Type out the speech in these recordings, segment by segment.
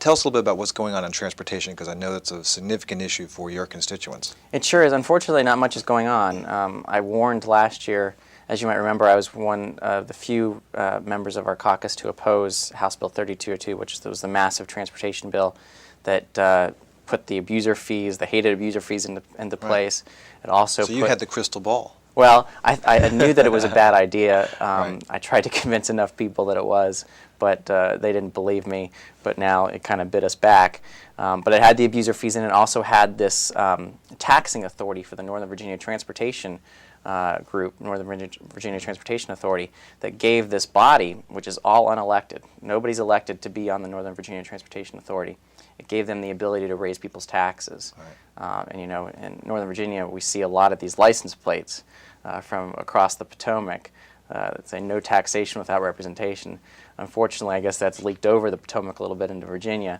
Tell us a little bit about what's going on in transportation, because I know that's a significant issue for your constituents. It sure is. Unfortunately, not much is going on. I warned last year, as you might remember, I was one of the few members of our caucus to oppose House Bill 3202, which was the massive transportation bill that put the abuser fees, the hated abuser fees into place. It also So you had the crystal ball. Well, I knew that it was a bad idea. Right. I tried to convince enough people that it was, but they didn't believe me. But now it kind of bit us back. But it had the abuser fees, and it also had this taxing authority for the Northern Virginia Transportation Group, Northern Virginia Transportation Authority, that gave this body, which is all unelected, nobody's elected to be on the Northern Virginia Transportation Authority. It gave them the ability to raise people's taxes. Right. And you know, in Northern Virginia, we see a lot of these license plates from across the Potomac that say no taxation without representation. Unfortunately, I guess that's leaked over the Potomac a little bit into Virginia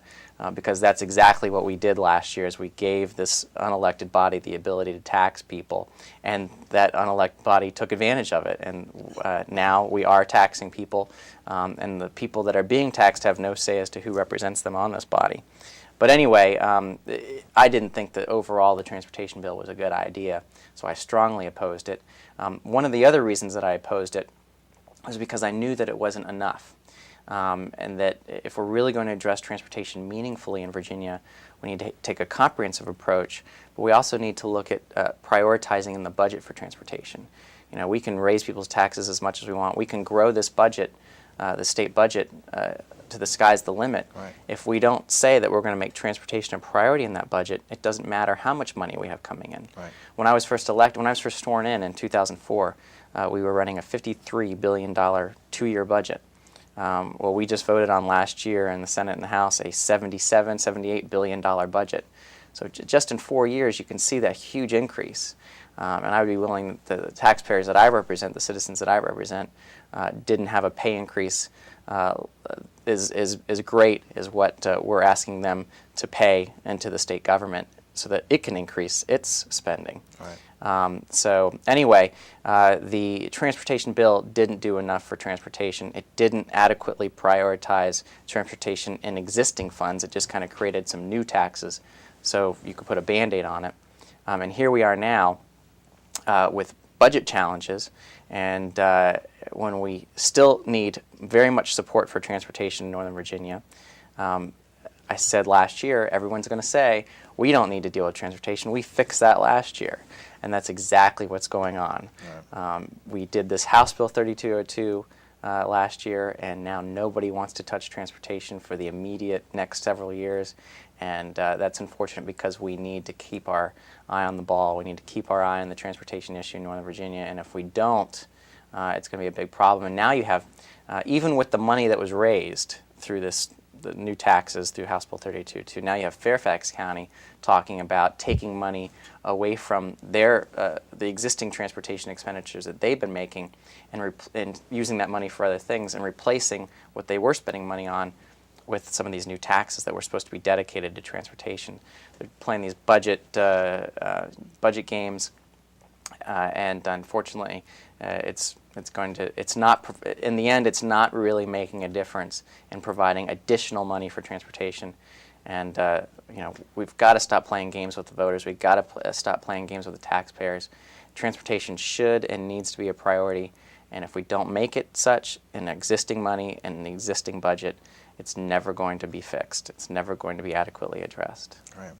because that's exactly what we did last year, is we gave this unelected body the ability to tax people, and that unelected body took advantage of it, and now we are taxing people, and the people that are being taxed have no say as to who represents them on this body. But anyway, I didn't think that overall the transportation bill was a good idea, so I strongly opposed it. One of the other reasons that I opposed it was because I knew that it wasn't enough, and that if we're really going to address transportation meaningfully in Virginia, we need to take a comprehensive approach, but we also need to look at prioritizing in the budget for transportation. You know, we can raise people's taxes as much as we want. We can grow this budget, the state budget, to the sky's the limit. Right. If we don't say that we're going to make transportation a priority in that budget, it doesn't matter how much money we have coming in. Right. When I was first sworn in 2004, we were running a $53 billion two-year budget. Well, we just voted on last year in the Senate and the House a $78 billion budget. So just in 4 years, you can see that huge increase. And I would be willing, the taxpayers that I represent, the citizens that I represent, didn't have a pay increase is great as what we're asking them to pay into the state government so that it can increase its spending. Right. So anyway, the transportation bill didn't do enough for transportation. It didn't adequately prioritize transportation in existing funds. It just kind of created some new taxes so you could put a Band-Aid on it. And here we are now with budget challenges, and when we still need very much support for transportation in Northern Virginia. I said last year, everyone's going to say, we don't need to deal with transportation. We fixed that last year, and that's exactly what's going on. Right. We did this House Bill 3202 last year, and now nobody wants to touch transportation for the immediate next several years, and that's unfortunate because we need to keep our eye on the ball. We need to keep our eye on the transportation issue in Northern Virginia, and if we don't, it's going to be a big problem. And now you have, even with the money that was raised through the new taxes through House Bill 3202, now you have Fairfax County talking about taking money away from the existing transportation expenditures that they've been making and using that money for other things and replacing what they were spending money on with some of these new taxes that were supposed to be dedicated to transportation. They're playing these budget games, and unfortunately, in the end, it's not really making a difference in providing additional money for transportation. And you know, we've got to stop playing games with the voters. We've got to stop playing games with the taxpayers. Transportation should and needs to be a priority. And if we don't make it such in existing money and the existing budget, it's never going to be fixed. It's never going to be adequately addressed. Right.